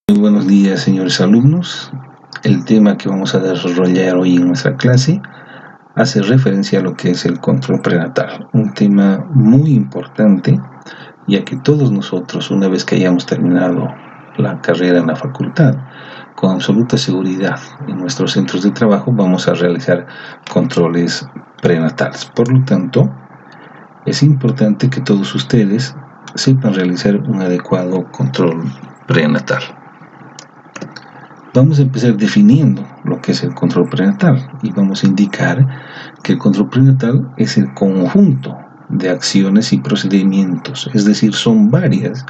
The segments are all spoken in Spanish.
Muy buenos días, señores alumnos. El tema que vamos a desarrollar hoy en nuestra clase hace referencia a lo que es el control prenatal, un tema muy importante, ya que todos nosotros, una vez que hayamos terminado la carrera en la facultad, con absoluta seguridad en nuestros centros de trabajo vamos a realizar controles prenatales. Por lo tanto, es importante que todos ustedes sepan realizar un adecuado control prenatal. Vamos a empezar definiendo lo que es el control prenatal y vamos a indicar que el control prenatal es el conjunto de acciones y procedimientos, es decir, son varias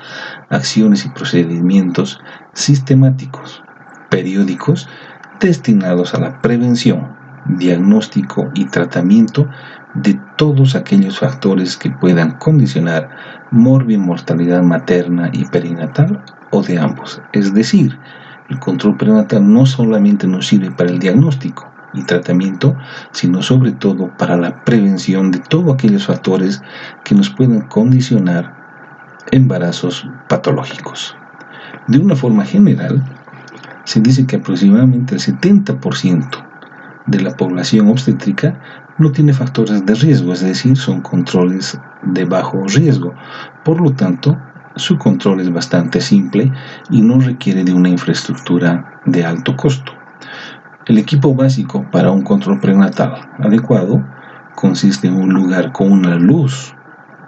acciones y procedimientos sistemáticos, periódicos, destinados a la prevención, diagnóstico y tratamiento de todos aquellos factores que puedan condicionar morbimortalidad materna y perinatal o de ambos, es decir, el control prenatal no solamente nos sirve para el diagnóstico y tratamiento, sino sobre todo para la prevención de todos aquellos factores que nos puedan condicionar embarazos patológicos. De una forma general, se dice que aproximadamente el 70% de la población obstétrica no tiene factores de riesgo, es decir, son controles de bajo riesgo. Por lo tanto, su control es bastante simple y no requiere de una infraestructura de alto costo. El equipo básico para un control prenatal adecuado consiste en un lugar con una luz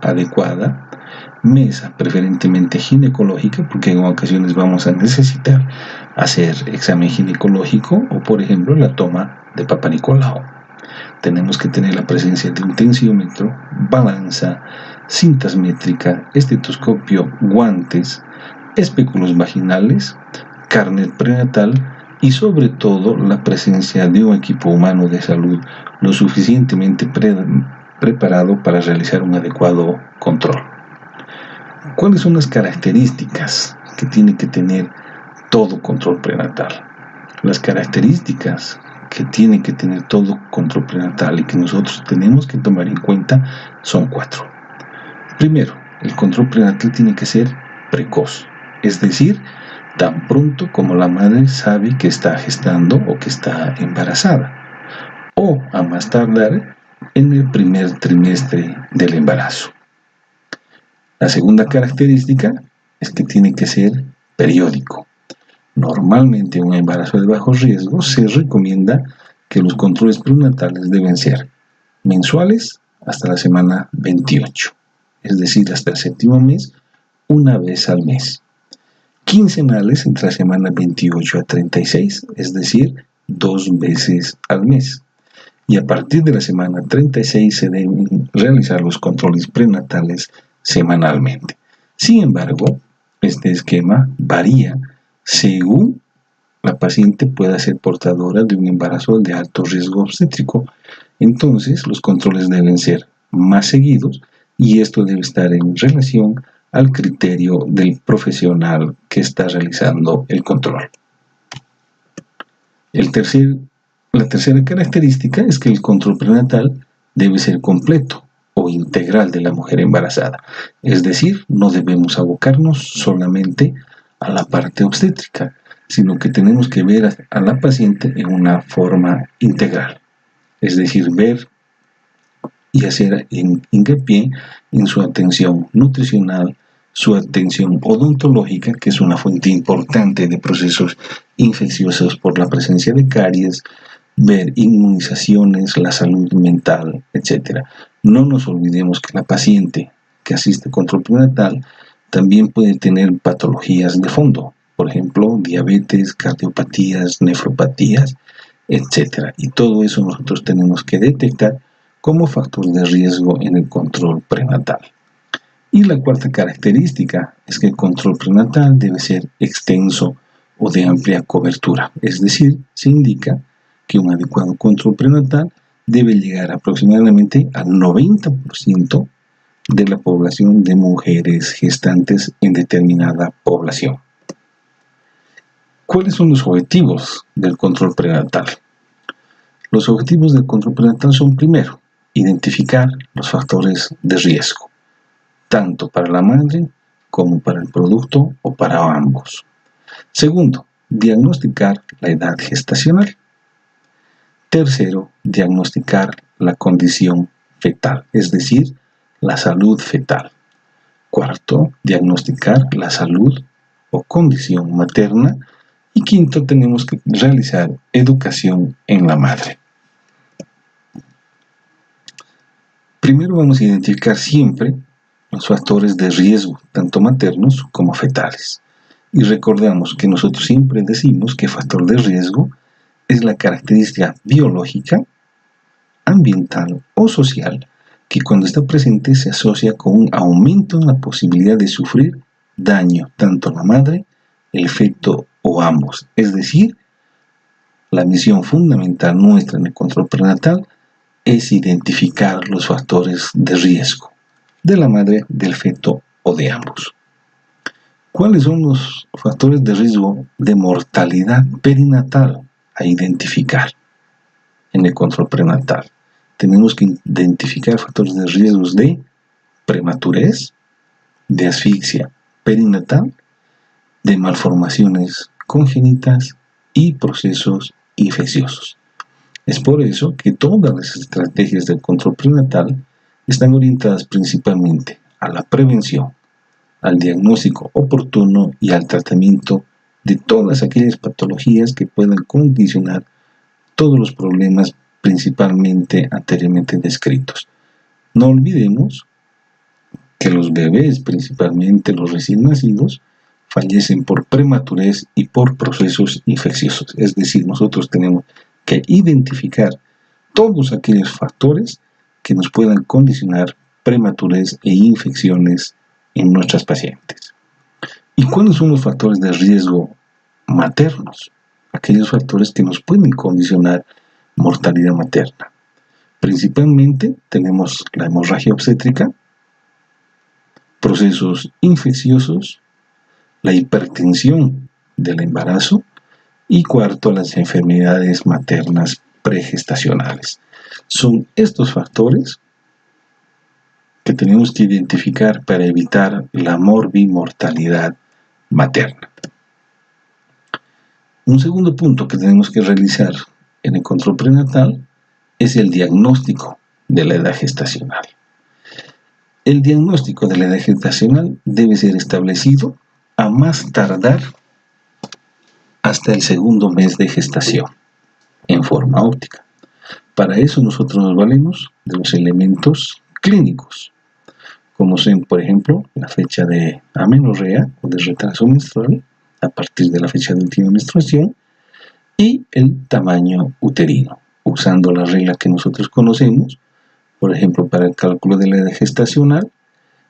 adecuada, mesa preferentemente ginecológica, porque en ocasiones vamos a necesitar hacer examen ginecológico o, por ejemplo, la toma de Papa Nicolau. Tenemos que tener la presencia de un tensiómetro, balanza, cintas métricas, estetoscopio, guantes, espéculos vaginales, carnet prenatal y sobre todo la presencia de un equipo humano de salud lo suficientemente preparado para realizar un adecuado control. ¿Cuáles son las características que tiene que tener todo control prenatal? Las características que tiene que tener todo control prenatal y que nosotros tenemos que tomar en cuenta son 4. Primero, el control prenatal tiene que ser precoz, es decir, tan pronto como la madre sabe que está gestando o que está embarazada, o a más tardar en el primer trimestre del embarazo. La segunda característica es que tiene que ser periódico. Normalmente en un embarazo de bajo riesgo se recomienda que los controles prenatales deben ser mensuales hasta la semana 28, es decir, hasta el 7º mes, una vez al mes. Quincenales entre la semana 28 a 36, es decir, 2 veces al mes. Y a partir de la semana 36 se deben realizar los controles prenatales semanalmente. Sin embargo, este esquema varía según la paciente pueda ser portadora de un embarazo de alto riesgo obstétrico. Entonces, los controles deben ser más seguidos y esto debe estar en relación al criterio del profesional que está realizando el control. La tercera característica es que el control prenatal debe ser completo o integral de la mujer embarazada. Es decir, no debemos abocarnos solamente a la parte obstétrica, sino que tenemos que ver a la paciente en una forma integral. Es decir, ver y hacer hincapié en su atención nutricional, su atención odontológica, que es una fuente importante de procesos infecciosos por la presencia de caries, ver inmunizaciones, la salud mental, etc. No nos olvidemos que la paciente que asiste a control prenatal también puede tener patologías de fondo, por ejemplo, diabetes, cardiopatías, nefropatías, etc. Y todo eso nosotros tenemos que detectar como factor de riesgo en el control prenatal. Y la cuarta característica es que el control prenatal debe ser extenso o de amplia cobertura, es decir, se indica que un adecuado control prenatal debe llegar aproximadamente al 90% de la población de mujeres gestantes en determinada población. ¿Cuáles son los objetivos del control prenatal? Los objetivos del control prenatal son, primero, identificar los factores de riesgo, tanto para la madre como para el producto o para ambos. Segundo, diagnosticar la edad gestacional. Tercero, diagnosticar la condición fetal, es decir, la salud fetal. Cuarto, diagnosticar la salud o condición materna. Y quinto, tenemos que realizar educación en la madre. Primero vamos a identificar siempre los factores de riesgo, tanto maternos como fetales. Y recordamos que nosotros siempre decimos que factor de riesgo es la característica biológica, ambiental o social que cuando está presente se asocia con un aumento en la posibilidad de sufrir daño tanto a la madre, el feto o ambos. Es decir, la misión fundamental nuestra en el control prenatal es identificar los factores de riesgo de la madre, del feto o de ambos. ¿Cuáles son los factores de riesgo de mortalidad perinatal a identificar en el control prenatal? Tenemos que identificar factores de riesgos de prematurez, de asfixia perinatal, de malformaciones congénitas y procesos infecciosos. Es por eso que todas las estrategias del control prenatal están orientadas principalmente a la prevención, al diagnóstico oportuno y al tratamiento de todas aquellas patologías que puedan condicionar todos los problemas principalmente anteriormente descritos. No olvidemos que los bebés, principalmente los recién nacidos, fallecen por prematurez y por procesos infecciosos. Es decir, nosotros tenemos que identificar todos aquellos factores que nos puedan condicionar prematurez e infecciones en nuestras pacientes. ¿Y cuáles son los factores de riesgo maternos? Aquellos factores que nos pueden condicionar mortalidad materna. Principalmente tenemos la hemorragia obstétrica, procesos infecciosos, la hipertensión del embarazo y cuarto, las enfermedades maternas pregestacionales. Son estos factores que tenemos que identificar para evitar la morbimortalidad materna. Un segundo punto que tenemos que realizar en el control prenatal es el diagnóstico de la edad gestacional. El diagnóstico de la edad gestacional debe ser establecido a más tardar hasta el segundo mes de gestación, en forma óptica. Para eso nosotros nos valemos de los elementos clínicos, como son, por ejemplo, la fecha de amenorrea o de retraso menstrual a partir de la fecha de última menstruación y el tamaño uterino, usando la regla que nosotros conocemos. Por ejemplo, para el cálculo de la edad gestacional,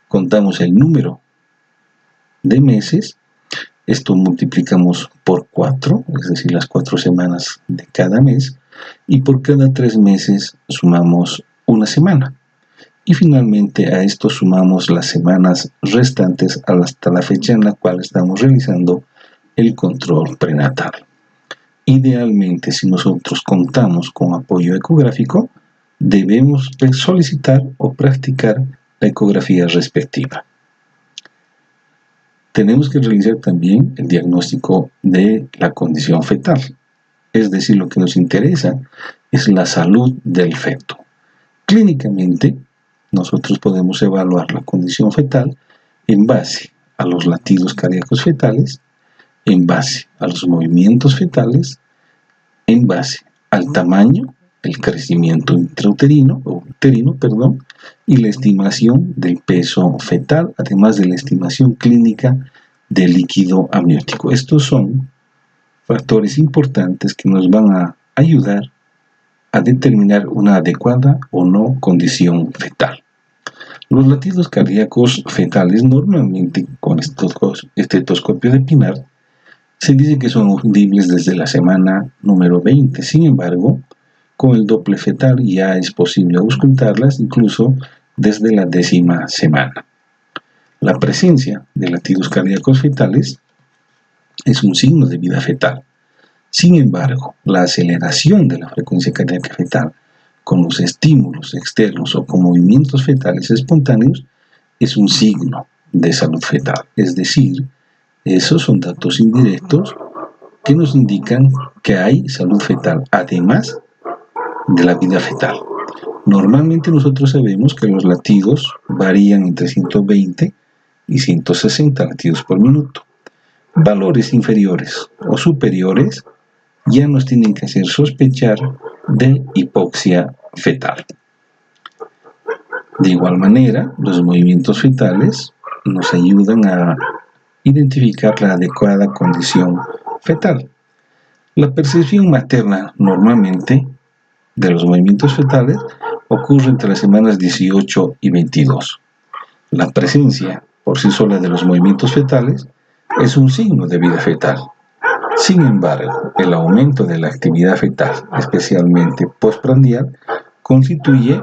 contamos el número de meses, esto multiplicamos por 4, es decir, las 4 semanas de cada mes, y por cada 3 meses sumamos una semana. Y finalmente a esto sumamos las semanas restantes hasta la fecha en la cual estamos realizando el control prenatal. Idealmente, si nosotros contamos con apoyo ecográfico, debemos solicitar o practicar la ecografía respectiva. Tenemos que realizar también el diagnóstico de la condición fetal. Es decir, lo que nos interesa es la salud del feto. Clínicamente, nosotros podemos evaluar la condición fetal en base a los latidos cardíacos fetales, en base a los movimientos fetales, en base al tamaño, el crecimiento intrauterino, y la estimación del peso fetal, además de la estimación clínica del líquido amniótico. Estos son factores importantes que nos van a ayudar a determinar una adecuada o no condición fetal. Los latidos cardíacos fetales normalmente con estetoscopio de Pinard se dice que son audibles desde la semana número 20. Sin embargo, con el Doppler fetal ya es posible auscultarlas incluso desde la 10ª semana. La presencia de latidos cardíacos fetales es un signo de vida fetal. Sin embargo, la aceleración de la frecuencia cardíaca fetal con los estímulos externos o con movimientos fetales espontáneos es un signo de salud fetal. Es decir, esos son datos indirectos que nos indican que hay salud fetal, además de la vida fetal. Normalmente nosotros sabemos que los latidos varían entre 120 y 160 latidos por minuto. Valores inferiores o superiores ya nos tienen que hacer sospechar de hipoxia fetal. De igual manera, los movimientos fetales nos ayudan a identificar la adecuada condición fetal. La percepción materna normalmente de los movimientos fetales ocurre entre las semanas 18 y 22. La presencia por sí sola de los movimientos fetales es un signo de vida fetal. Sin embargo, el aumento de la actividad fetal, especialmente postprandial, constituye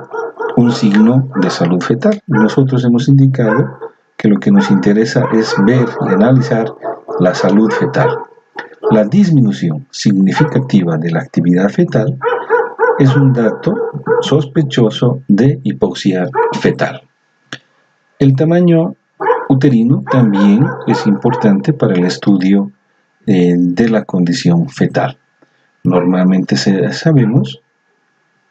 un signo de salud fetal. Nosotros hemos indicado que lo que nos interesa es ver y analizar la salud fetal. La disminución significativa de la actividad fetal es un dato sospechoso de hipoxia fetal. El tamaño uterino también es importante para el estudio de la condición fetal. Normalmente sabemos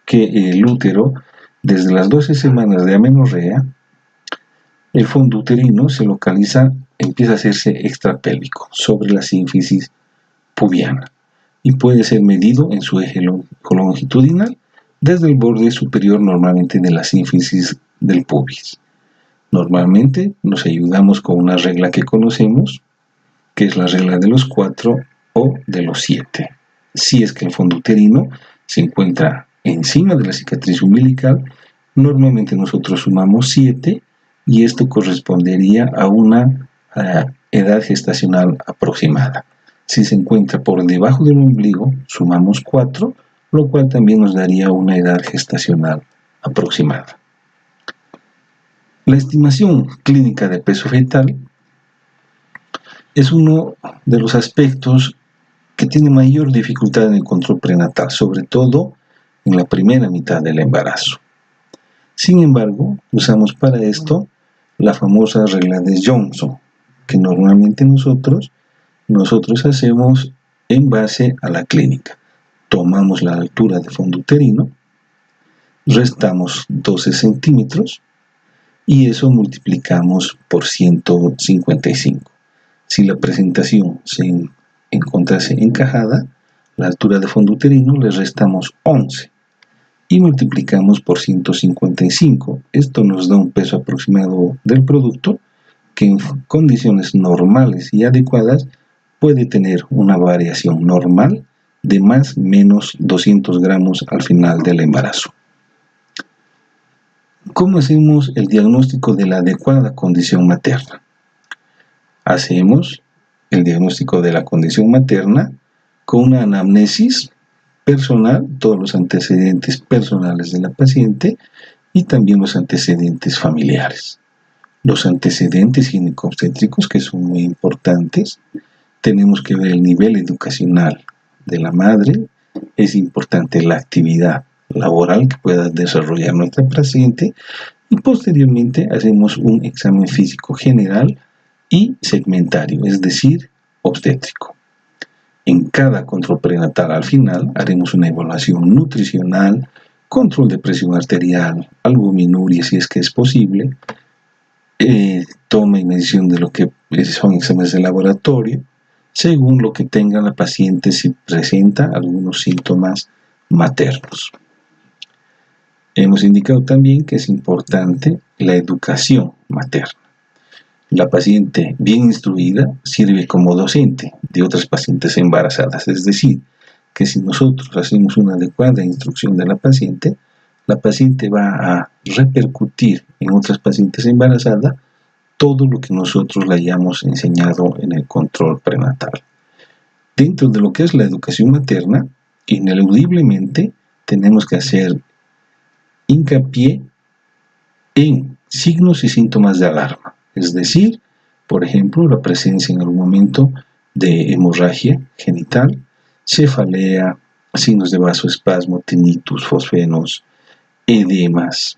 que el útero, desde las 12 semanas de amenorrea, el fondo uterino se localiza, empieza a hacerse extrapélvico sobre la sínfisis pubiana y puede ser medido en su eje longitudinal desde el borde superior normalmente de la sínfisis del pubis. Normalmente nos ayudamos con una regla que conocemos, que es la regla de los 4 o de los 7. Si es que el fondo uterino se encuentra encima de la cicatriz umbilical, normalmente nosotros sumamos 7 y esto correspondería a una edad gestacional aproximada. Si se encuentra por debajo del ombligo, sumamos 4, lo cual también nos daría una edad gestacional aproximada. La estimación clínica de peso fetal es uno de los aspectos que tiene mayor dificultad en el control prenatal, sobre todo en la primera mitad del embarazo. Sin embargo, usamos para esto la famosa regla de Johnson, que normalmente nosotros hacemos en base a la clínica. Tomamos la altura de fondo uterino, restamos 12 centímetros y eso multiplicamos por 155. Si la presentación se encontrase encajada, la altura de fondo uterino le restamos 11 y multiplicamos por 155. Esto nos da un peso aproximado del producto que en condiciones normales y adecuadas puede tener una variación normal de más o menos 200 gramos al final del embarazo. ¿Cómo hacemos el diagnóstico de la adecuada condición materna? Hacemos el diagnóstico de la condición materna con una anamnesis personal, todos los antecedentes personales de la paciente y también los antecedentes familiares. Los antecedentes ginecobstétricos, que son muy importantes, tenemos que ver el nivel educacional de la madre, es importante la actividad laboral que pueda desarrollar nuestra paciente y posteriormente hacemos un examen físico general y segmentario, es decir, obstétrico. En cada control prenatal al final haremos una evaluación nutricional, control de presión arterial, albuminuria si es que es posible, toma y medición de lo que son exámenes de laboratorio, según lo que tenga la paciente si presenta algunos síntomas maternos. Hemos indicado también que es importante la educación materna. La paciente bien instruida sirve como docente de otras pacientes embarazadas, es decir, que si nosotros hacemos una adecuada instrucción de la paciente va a repercutir en otras pacientes embarazadas todo lo que nosotros le hayamos enseñado en el control prenatal. Dentro de lo que es la educación materna, ineludiblemente tenemos que hacer hincapié en signos y síntomas de alarma, es decir, por ejemplo, la presencia en algún momento de hemorragia genital, cefalea, signos de vasoespasmo, tinnitus, fosfenos, edemas,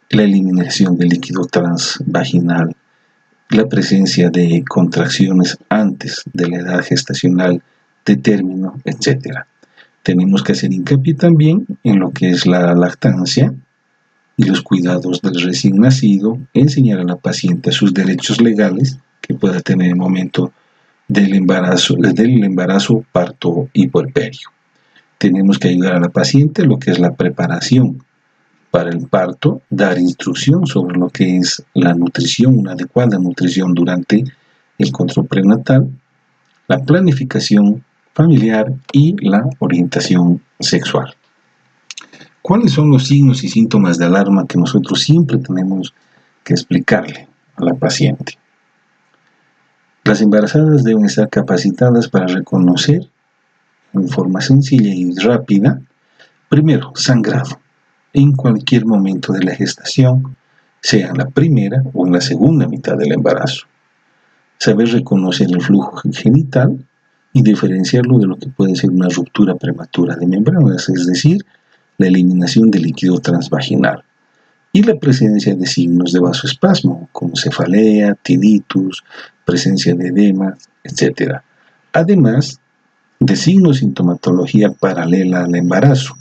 la eliminación del líquido transvaginal, la presencia de contracciones antes de la edad gestacional de término, etc. Tenemos que hacer hincapié también en lo que es la lactancia y los cuidados del recién nacido, enseñar a la paciente sus derechos legales que pueda tener en el momento del embarazo, parto y puerperio. Tenemos que ayudar a la paciente en lo que es la preparación para el parto, dar instrucción sobre lo que es la nutrición, una adecuada nutrición durante el control prenatal, la planificación familiar y la orientación sexual. ¿Cuáles son los signos y síntomas de alarma que nosotros siempre tenemos que explicarle a la paciente? Las embarazadas deben estar capacitadas para reconocer en forma sencilla y rápida, primero, sangrado en cualquier momento de la gestación, sea en la primera o en la segunda mitad del embarazo. Saber reconocer el flujo genital y diferenciarlo de lo que puede ser una ruptura prematura de membranas, es decir, la eliminación del líquido transvaginal y la presencia de signos de vasoespasmo, como cefalea, tinnitus, presencia de edema, etc. Además de signos de sintomatología paralela al embarazo,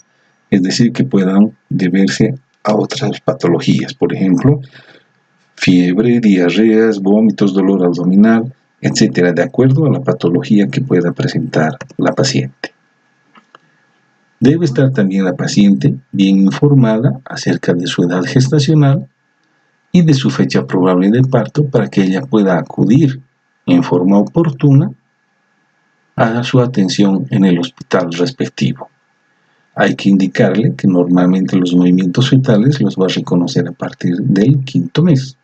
es decir, que puedan deberse a otras patologías, por ejemplo, fiebre, diarreas, vómitos, dolor abdominal, etc., de acuerdo a la patología que pueda presentar la paciente. Debe estar también la paciente bien informada acerca de su edad gestacional y de su fecha probable de parto para que ella pueda acudir en forma oportuna a su atención en el hospital respectivo. Hay que indicarle que normalmente los movimientos fetales los va a reconocer a partir del 5º mes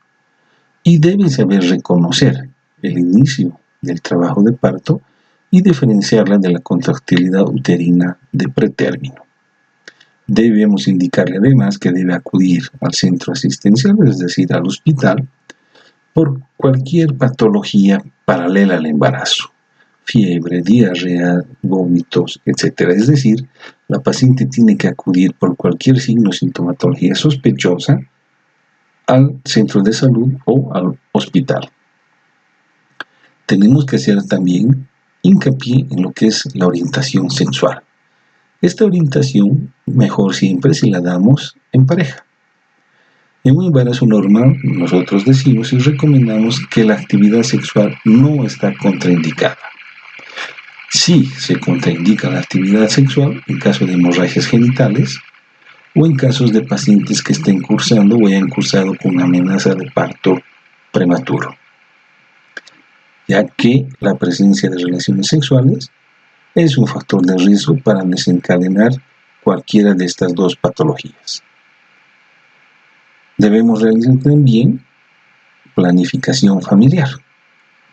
y debe saber reconocer el inicio del trabajo de parto y diferenciarla de la contractilidad uterina de pretérmino. Debemos indicarle además que debe acudir al centro asistencial, es decir, al hospital, por cualquier patología paralela al embarazo, fiebre, diarrea, vómitos, etc. Es decir, la paciente tiene que acudir por cualquier signo o sintomatología sospechosa al centro de salud o al hospital. Tenemos que hacer también hincapié en lo que es la orientación sexual. Esta orientación mejor siempre si la damos en pareja. En un embarazo normal, nosotros decimos y recomendamos que la actividad sexual no está contraindicada. Sí se contraindica la actividad sexual en caso de hemorragias genitales o en casos de pacientes que estén cursando o hayan cursado con una amenaza de parto prematuro, ya que la presencia de relaciones sexuales es un factor de riesgo para desencadenar cualquiera de estas dos patologías. Debemos realizar también planificación familiar,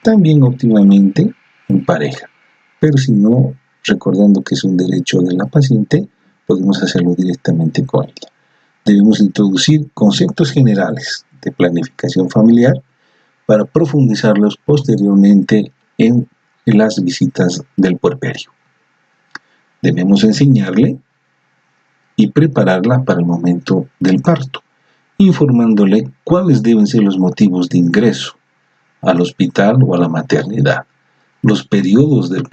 también óptimamente en pareja, pero si no, recordando que es un derecho de la paciente, podemos hacerlo directamente con ella. Debemos introducir conceptos generales de planificación familiar para profundizarlos posteriormente en las visitas del puerperio. Debemos enseñarle y prepararla para el momento del parto, informándole cuáles deben ser los motivos de ingreso al hospital o a la maternidad, los periodos del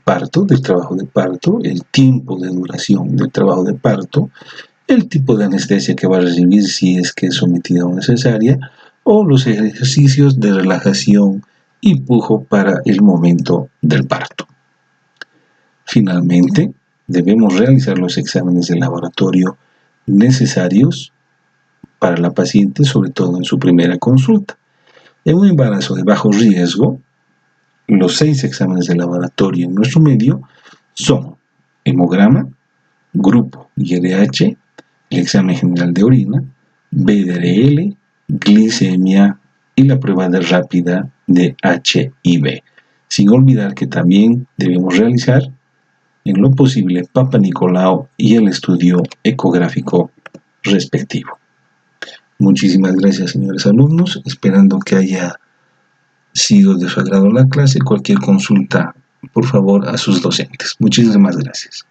parto, del trabajo de parto, el tiempo de duración del trabajo de parto, el tipo de anestesia que va a recibir si es que es sometida a una cesárea, o los ejercicios de relajación y pujo para el momento del parto. Finalmente, debemos realizar los exámenes de laboratorio necesarios para la paciente, sobre todo en su primera consulta. En un embarazo de bajo riesgo, los 6 exámenes de laboratorio en nuestro medio son hemograma, grupo IRH, el examen general de orina, BDRL, glicemia y la prueba rápida de HIV, sin olvidar que también debemos realizar en lo posible Papa Nicolau y el estudio ecográfico respectivo. Muchísimas gracias, señores alumnos, esperando que haya sido de su agrado la clase. Cualquier consulta, por favor, a sus docentes. Muchísimas gracias.